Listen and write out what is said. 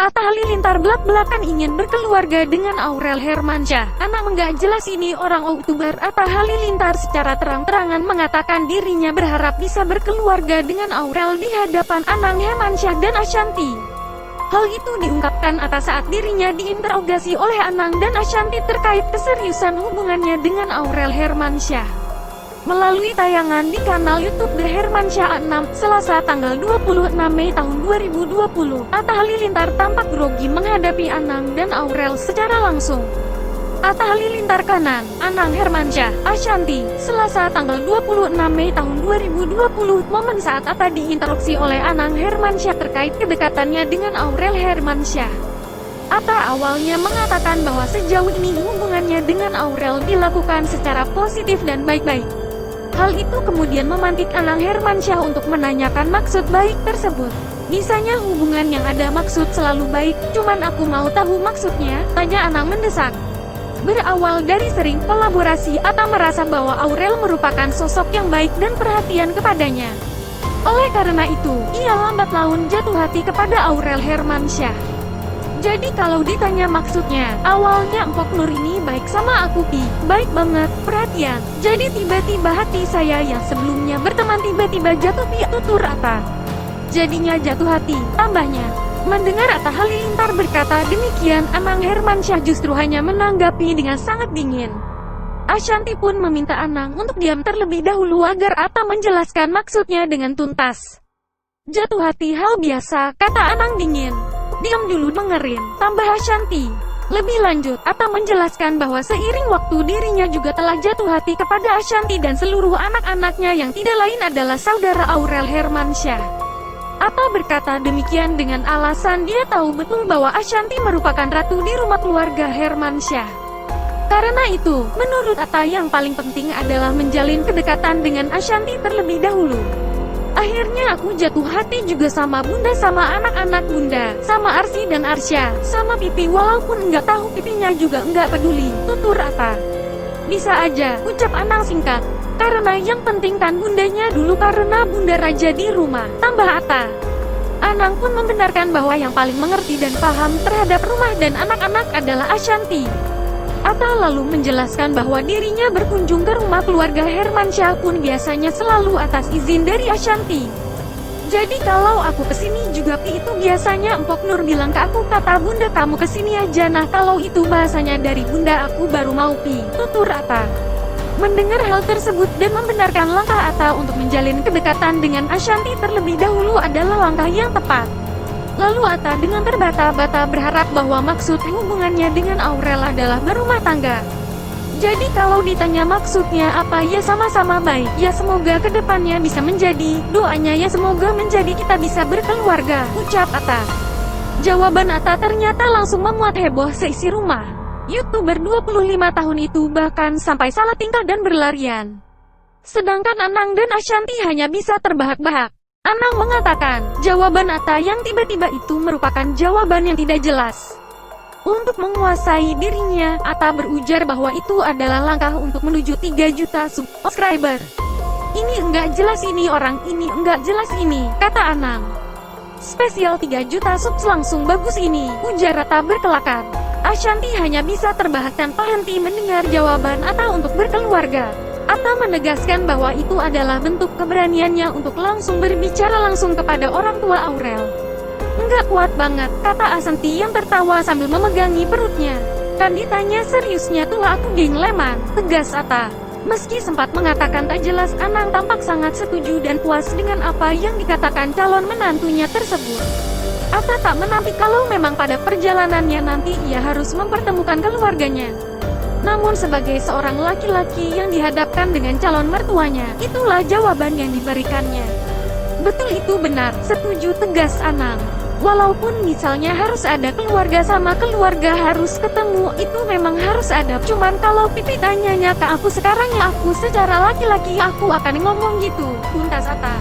Atta Halilintar belak-belakan ingin berkeluarga dengan Aurel Hermansyah. Anak enggak jelas ini orang Youtuber Atta Halilintar secara terang-terangan mengatakan dirinya berharap bisa berkeluarga dengan Aurel di hadapan Anang Hermansyah dan Ashanty. Hal itu diungkapkan Atta saat dirinya diinterogasi oleh Anang dan Ashanty terkait keseriusan hubungannya dengan Aurel Hermansyah. Melalui tayangan di kanal YouTube The Hermansyah 6, Selasa tanggal 26 Mei tahun 2020, Atta Halilintar tampak grogi menghadapi Anang dan Aurel secara langsung. Atta Halilintar kanan, Anang Hermansyah, Ashanty, Selasa tanggal 26 Mei tahun 2020, momen saat Atta diinterogasi oleh Anang Hermansyah terkait kedekatannya dengan Aurel Hermansyah. Atta awalnya mengatakan bahwa sejauh ini hubungannya dengan Aurel dilakukan secara positif dan baik-baik. Hal itu kemudian memantik Anang Hermansyah untuk menanyakan maksud baik tersebut. Misalnya hubungan yang ada maksud selalu baik, cuman aku mau tahu maksudnya, tanya Anang mendesak. Berawal dari sering kolaborasi, Atta merasa bahwa Aurel merupakan sosok yang baik dan perhatian kepadanya. Oleh karena itu, ia lambat laun jatuh hati kepada Aurel Hermansyah. Jadi kalau ditanya maksudnya, awalnya Empok Nur ini baik sama aku Pi, baik banget, perhatian. Jadi tiba-tiba hati saya yang sebelumnya berteman tiba-tiba jatuh Pi, tutur Atta. Jadinya jatuh hati, tambahnya. Mendengar Atta Halilintar berkata demikian, Anang Hermansyah justru hanya menanggapi dengan sangat dingin. Ashanty pun meminta Anang untuk diam terlebih dahulu agar Atta menjelaskan maksudnya dengan tuntas. Jatuh hati hal biasa, kata Anang dingin. Diam dulu dengerin, tambah Ashanty. Lebih lanjut, Atta menjelaskan bahwa seiring waktu dirinya juga telah jatuh hati kepada Ashanty dan seluruh anak-anaknya yang tidak lain adalah saudara Aurel Hermansyah. Atta berkata demikian dengan alasan dia tahu betul bahwa Ashanty merupakan ratu di rumah keluarga Hermansyah. Karena itu, menurut Atta yang paling penting adalah menjalin kedekatan dengan Ashanty terlebih dahulu. Akhirnya aku jatuh hati juga sama Bunda, sama anak-anak Bunda, sama Arsy dan Arsya, sama Pipi walaupun enggak tahu pipinya juga enggak peduli, tutur Atta. Bisa aja, ucap Anang singkat. Karena yang penting kan bundanya dulu karena Bunda raja di rumah, tambah Atta. Anang pun membenarkan bahwa yang paling mengerti dan paham terhadap rumah dan anak-anak adalah Ashanty. Atta lalu menjelaskan bahwa dirinya berkunjung ke rumah keluarga Hermansyah pun biasanya selalu atas izin dari Ashanty. Jadi kalau aku kesini juga Pi, itu biasanya Empok Nur bilang ke aku, kata Bunda kamu kesini aja, nah kalau itu bahasanya dari Bunda aku baru mau Pi, tutur Atta. Mendengar hal tersebut dan membenarkan langkah Atta untuk menjalin kedekatan dengan Ashanty terlebih dahulu adalah langkah yang tepat. Lalu Atta dengan terbata-bata berharap bahwa maksud hubungannya dengan Aurel adalah berumah tangga. Jadi kalau ditanya maksudnya apa, ya sama-sama baik, ya semoga kedepannya bisa menjadi, doanya ya semoga menjadi kita bisa berkeluarga, ucap Atta. Jawaban Atta ternyata langsung memuat heboh seisi rumah. YouTuber 25 tahun itu bahkan sampai salah tingkah dan berlarian. Sedangkan Anang dan Ashanty hanya bisa terbahak-bahak. Anang mengatakan, jawaban Atta yang tiba-tiba itu merupakan jawaban yang tidak jelas. Untuk menguasai dirinya, Atta berujar bahwa itu adalah langkah untuk menuju 3 juta subscriber. Ini enggak jelas ini orang, ini enggak jelas ini, kata Anang. Spesial 3 juta subs langsung bagus ini, ujar Atta berkelakar. Ashanty hanya bisa terbahak tanpa henti mendengar jawaban Atta untuk berkeluarga. Atta menegaskan bahwa itu adalah bentuk keberaniannya untuk langsung berbicara langsung kepada orang tua Aurel. Enggak kuat banget, kata Ashanty yang tertawa sambil memegangi perutnya. Kan ditanya seriusnya tuh aku geng leman, tegas Atta. Meski sempat mengatakan tak jelas, Anang tampak sangat setuju dan puas dengan apa yang dikatakan calon menantunya tersebut. Atta tak menampik kalau memang pada perjalanannya nanti ia harus mempertemukan keluarganya. Namun sebagai seorang laki-laki yang dihadapkan dengan calon mertuanya, itulah jawaban yang diberikannya. Betul itu benar, setuju, tegas Anang. Walaupun misalnya harus ada keluarga sama keluarga harus ketemu, itu memang harus ada. Cuman kalau Pipi tanyanya ke aku sekarang ya aku secara laki-laki aku akan ngomong gitu, tuntas Atta.